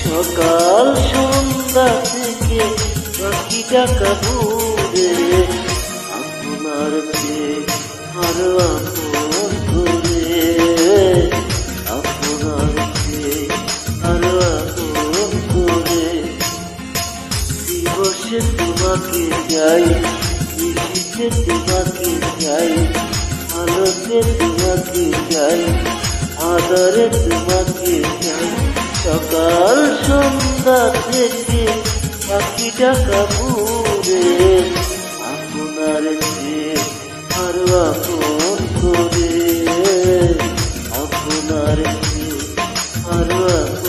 সকাল সন্ধ্যা থেকে পাখি ডাকা ঘুরে আপনার চেয়ে আরো আপন করে, আপনার চেয়ে আরো আপন করে। দিবসে তোমাকে যাই, নিশীথে তোমাকে যাই, আলোতে তোমাকে যাই, আদরে তোমাকে যাই। সকাল সন্ধ্যা থেকে পাখি ডাকা ঘুরে আপনার চেয়ে আরো আপন করে, আপনার চেয়ে আরো আপন